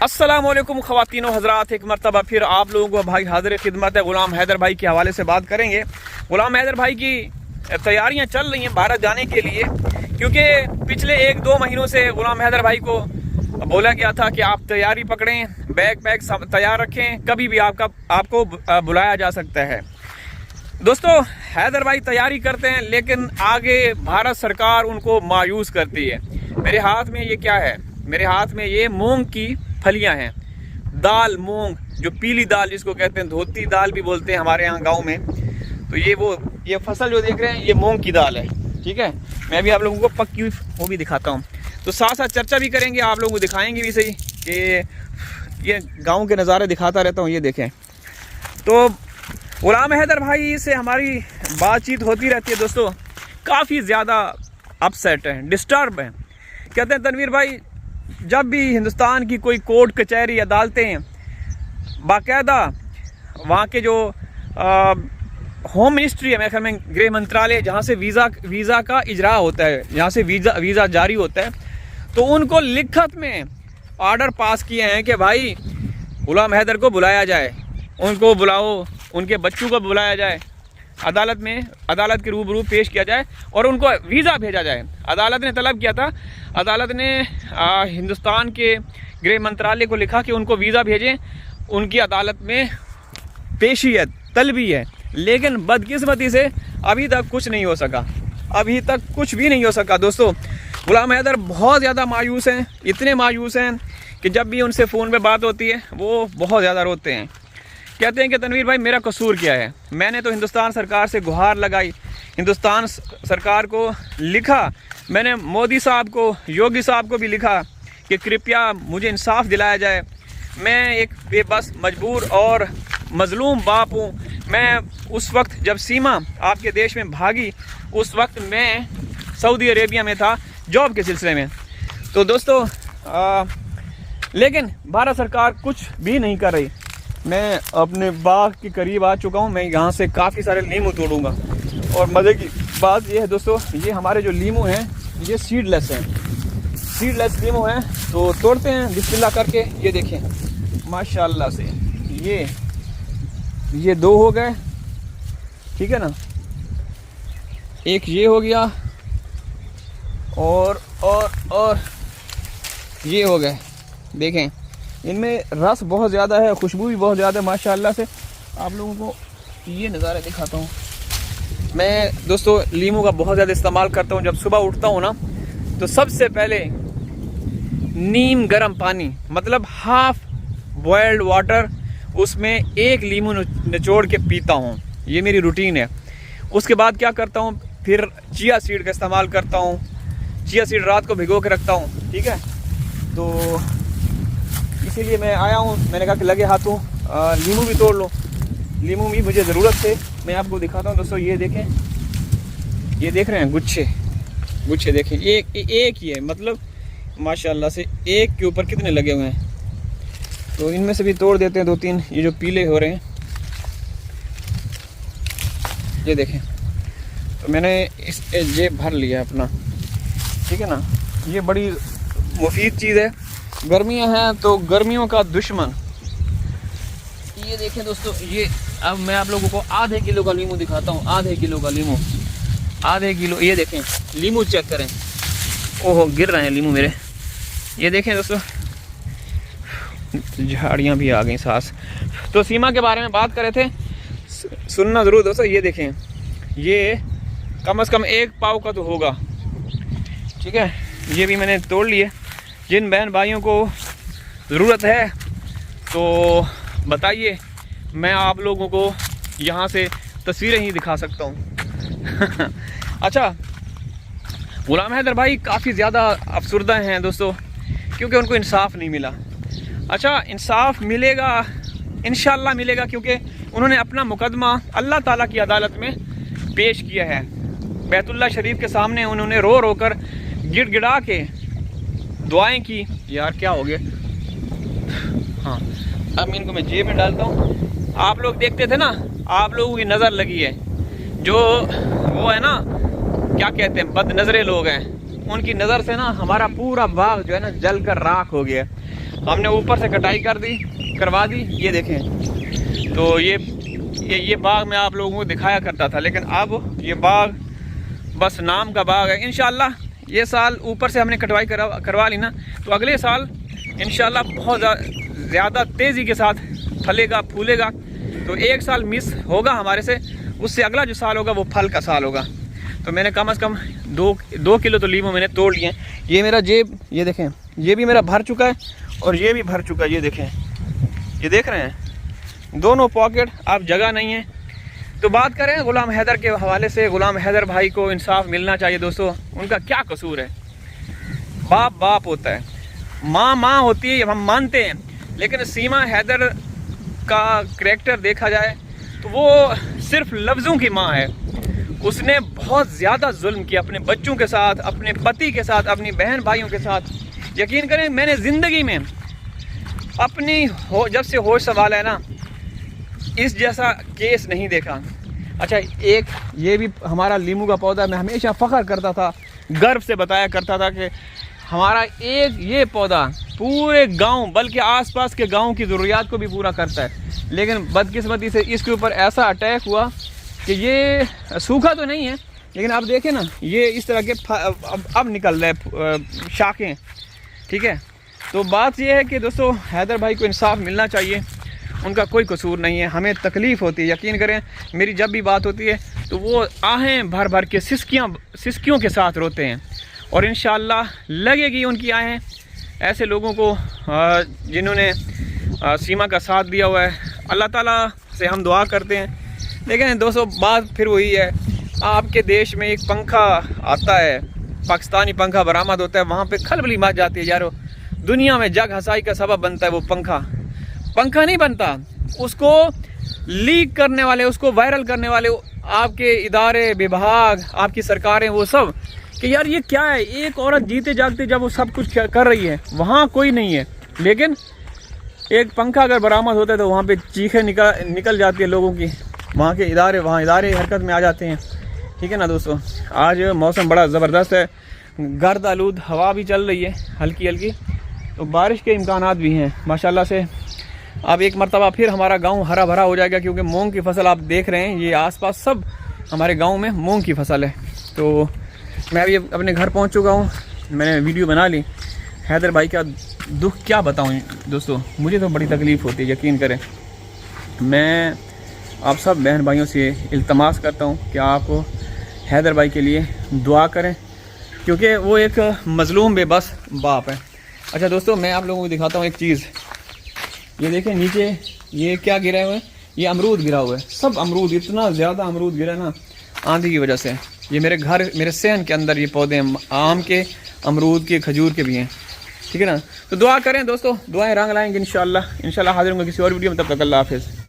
अस्सलामुअलैकुम ख़वातीनो हज़रात, एक मरतबा फिर आप लोगों को भाई हाज़िर खिदमत है। ग़ुलाम हैदर भाई के हवाले से बात करेंगे। ग़ुलाम हैदर भाई की तैयारियां चल रही हैं भारत जाने के लिए, क्योंकि पिछले 1-2 महीनों से ग़ुलाम हैदर भाई को बोला गया था कि आप तैयारी पकड़ें, बैग तैयार रखें, कभी भी आपको बुलाया जा सकता है। दोस्तों, हैदर भाई तैयारी करते हैं, लेकिन आगे भारत सरकार उनको मायूस करती है। मेरे हाथ में ये क्या है? मेरे हाथ में ये मूंग की फलियां हैं, दाल मूंग, जो पीली दाल जिसको कहते हैं, धोती दाल भी बोलते हैं हमारे यहाँ गांव में। तो ये फसल जो देख रहे हैं, ये मूंग की दाल है। ठीक है, मैं भी आप लोगों को पक्की हुई वो भी दिखाता हूँ। तो साथ साथ चर्चा भी करेंगे, आप लोगों को दिखाएंगे भी सही कि ये गाँव के नज़ारे दिखाता रहता हूँ। ये देखें, तो ग़ुलाम हैदर भाई से हमारी बातचीत होती रहती है। दोस्तों, काफ़ी ज़्यादा अपसेट हैं, डिस्टर्ब हैं। कहते हैं तनवीर भाई, जब भी हिंदुस्तान की कोई कोर्ट कचहरी अदालतें बाकायदा वहाँ के जो होम मिनिस्ट्री है, मेरे ख्याल में गृह मंत्रालय, जहाँ से वीज़ा का इजरा होता है, जहाँ से वीज़ा जारी होता है, तो उनको लिखत में ऑर्डर पास किए हैं कि भाई ग़ुलाम हैदर को बुलाया जाए, उनको बुलाओ, उनके बच्चों को बुलाया जाए, अदालत के रूबरू पेश किया जाए और उनको वीज़ा भेजा जाए। अदालत ने तलब किया था, अदालत ने हिंदुस्तान के गृह मंत्रालय को लिखा कि उनको वीज़ा भेजें, उनकी अदालत में पेशी है, तलबी है। लेकिन बदकिस्मती से अभी तक कुछ नहीं हो सका, अभी तक कुछ भी नहीं हो सका। दोस्तों, ग़ुलाम हैदर बहुत ज़्यादा मायूस हैं, इतने मायूस हैं कि जब भी उनसे फ़ोन पे बात होती है वो बहुत ज़्यादा रोते हैं। कहते हैं कि तनवीर भाई, मेरा कसूर क्या है? मैंने तो हिंदुस्तान सरकार से गुहार लगाई, हिंदुस्तान सरकार को लिखा, मैंने मोदी साहब को, योगी साहब को भी लिखा कि कृपया मुझे इंसाफ दिलाया जाए। मैं एक बेबस, मजबूर और मजलूम बाप हूँ। मैं उस वक्त जब सीमा आपके देश में भागी, उस वक्त मैं सऊदी अरेबिया में था जॉब के सिलसिले में। तो दोस्तों, लेकिन भारत सरकार कुछ भी नहीं कर रही। मैं अपने बाग के करीब आ चुका हूँ, मैं यहाँ से काफ़ी सारे लीमू तोड़ूंगा। और मज़े की बात ये है दोस्तों, ये हमारे जो लीमू हैं ये सीडलेस हैं, सीडलेस लीमू हैं। तो तोड़ते हैं बिस्मिल्लाह करके। ये देखें माशाल्लाह से, ये 2 हो गए, ठीक है ना, एक ये हो गया और ये हो गए। देखें, इनमें रस बहुत ज़्यादा है, खुशबू भी बहुत ज़्यादा है माशाल्लाह से। आप लोगों को ये नज़ारा दिखाता हूँ। मैं दोस्तों लीमू का बहुत ज़्यादा इस्तेमाल करता हूँ। जब सुबह उठता हूँ ना, तो सबसे पहले नीम गर्म पानी, मतलब हाफ बॉयल्ड वाटर, उसमें 1 लीमू निचोड़ के पीता हूँ। ये मेरी रूटीन है। उसके बाद क्या करता हूँ, फिर चिया सीड का इस्तेमाल करता हूँ। चिया सीड रात को भिगो के रखता हूँ, ठीक है। तो इसीलिए मैं आया हूँ, मैंने कहा कि लगे हाथों लीमू भी तोड़ लो, लीमू भी मुझे ज़रूरत है। मैं आपको दिखाता हूँ दोस्तों, ये देखें, ये देख रहे हैं गुच्छे देखें, एक ही है, मतलब माशाल्लाह से एक के ऊपर कितने लगे हुए हैं। तो इनमें से भी तोड़ देते हैं 2-3, ये जो पीले हो रहे हैं, ये देखें। तो मैंने इस जेब भर लिया अपना, ठीक है ना। ये बड़ी मुफीद चीज़ है। गर्मियाँ हैं तो गर्मियों का दुश्मन। ये देखें दोस्तों, ये अब मैं आप लोगों को आधे किलो का लीमू दिखाता हूँ। आधे किलो का लीमू, आधे किलो। ये देखें, लीमू चेक करें। ओहो, गिर रहे हैं लीमू मेरे। ये देखें दोस्तों, झाड़ियाँ भी आ गई सांस। तो सीमा के बारे में बात कर रहे थे, सुनना ज़रूर दोस्तों। ये देखें, ये कम से कम 1 पाव का तो होगा, ठीक है। ये भी मैंने तोड़ लिए। जिन बहन भाइयों को ज़रूरत है तो बताइए, मैं आप लोगों को यहाँ से तस्वीरें ही दिखा सकता हूँ। अच्छा, ग़ुलाम हैदर भाई काफ़ी ज़्यादा अफसुर्दा हैं दोस्तों, क्योंकि उनको इंसाफ नहीं मिला। अच्छा, इंसाफ मिलेगा, इंशाअल्लाह मिलेगा, क्योंकि उन्होंने अपना मुकदमा अल्लाह ताला की अदालत में पेश किया है। बैतुल्लाह शरीफ के सामने उन्होंने रो रो कर, गिड़गिड़ा के दुआएं की। यार क्या हो गया? हाँ, अब इनको मैं जेब में डालता हूँ। आप लोग देखते थे ना, आप लोगों की नज़र लगी है, जो वो है ना, क्या कहते हैं, बदनज़रे लोग हैं, उनकी नज़र से ना हमारा पूरा बाग जो है ना जल कर राख हो गया। हमने ऊपर से कटाई करवा दी। ये देखें, तो ये बाग मैं आप लोगों को दिखाया करता था, लेकिन अब ये बाग बस नाम का बाग है। इंशाल्लाह ये साल ऊपर से हमने कटवाई करवा ली ना, तो अगले साल इंशाल्लाह बहुत ज़्यादा तेज़ी के साथ फलेगा फूलेगा। तो एक साल मिस होगा हमारे से, उससे अगला जो साल होगा वो फल का साल होगा। तो मैंने कम से कम 2 किलो तो लीमू मैंने तोड़ लिए। ये मेरा जेब, ये देखें, ये भी मेरा भर चुका है और ये भी भर चुका है। ये देखें, ये देख रहे हैं, दोनों पॉकेट, अब जगह नहीं है। तो बात करें गुलाम हैदर के हवाले से, गुलाम हैदर भाई को इंसाफ मिलना चाहिए दोस्तों। उनका क्या कसूर है? बाप बाप होता है, माँ माँ होती है, हम मानते हैं, लेकिन सीमा हैदर का करैक्टर देखा जाए तो वो सिर्फ लफ्ज़ों की माँ है। उसने बहुत ज़्यादा जुल्म किया अपने बच्चों के साथ, अपने पति के साथ, अपनी बहन भाइयों के साथ। यकीन करें, मैंने ज़िंदगी में जब से होश संभाला है ना, इस जैसा केस नहीं देखा। अच्छा, एक ये भी हमारा लीमू का पौधा, मैं हमेशा फ़ख्र करता था, गर्व से बताया करता था कि हमारा एक ये पौधा पूरे गांव, बल्कि आसपास के गांव की ज़रूरियात को भी पूरा करता है। लेकिन बदकिस्मती से इसके ऊपर ऐसा अटैक हुआ कि ये सूखा तो नहीं है, लेकिन अब देखें ना, ये इस तरह के अब निकल रहे शाखें। ठीक है, तो बात ये है कि दोस्तों हैदर भाई को इंसाफ मिलना चाहिए। उनका कोई कसूर नहीं है, हमें तकलीफ़ होती है। यकीन करें, मेरी जब भी बात होती है तो वो आहें भर भर के सिसकियों के साथ रोते हैं, और इंशाअल्लाह लगेगी उनकी आहें ऐसे लोगों को जिन्होंने सीमा का साथ दिया हुआ है। अल्लाह ताला से हम दुआ करते हैं। लेकिन दोस्तों बात फिर वही है, आपके देश में एक पंखा आता है, पाकिस्तानी पंखा बरामद होता है, वहाँ पे खलबली मच जाती है यारो। दुनिया में जग हंसाई का सबब बनता है वो पंखा नहीं बनता, उसको लीक करने वाले, उसको वायरल करने वाले आपके इदारे, विभाग, आपकी सरकारें, वो सब कि यार ये क्या है। एक औरत जीते जागते जब वो सब कुछ कर रही है, वहाँ कोई नहीं है, लेकिन एक पंखा अगर बरामद होता है तो वहाँ पे चीखें निकल जाती है लोगों की। वहाँ के इदारे हरकत में आ जाते हैं। ठीक है ना दोस्तों, आज मौसम बड़ा ज़बरदस्त है, गर्द आलूद हवा भी चल रही है हल्की हल्की, तो बारिश के इम्कानात भी हैं माशाल्लाह से। अब एक मरतबा फिर हमारा गांव हरा भरा हो जाएगा, क्योंकि मूंग की फसल आप देख रहे हैं, ये आसपास सब हमारे गांव में मूंग की फसल है। तो मैं अभी अपने घर पहुंच चुका हूं, मैंने वीडियो बना ली। हैदर भाई का दुख क्या बताऊं दोस्तों, मुझे तो बड़ी तकलीफ़ होती है। यकीन करें, मैं आप सब बहन भाइयों से इल्तमास करता हूं कि आप हैदर भाई के लिए दुआ करें, क्योंकि वो एक मज़लूम बेबस बाप है। अच्छा दोस्तों, मैं आप लोगों को दिखाता हूँ एक चीज़। ये देखें नीचे, ये क्या गिरा हुआ है, ये अमरूद गिरा हुआ है। सब अमरूद, इतना ज़्यादा अमरूद गिरा ना आंधी की वजह से। ये मेरे सहन के अंदर ये पौधे हैं, आम के, अमरूद के, खजूर के भी हैं। ठीक है ना, तो दुआ करें दोस्तों, दुआएं रंग लाएंगे इंशाल्लाह। हाजिर होंगे किसी और वीडियो में, तब तक अल्लाह हाफिज़।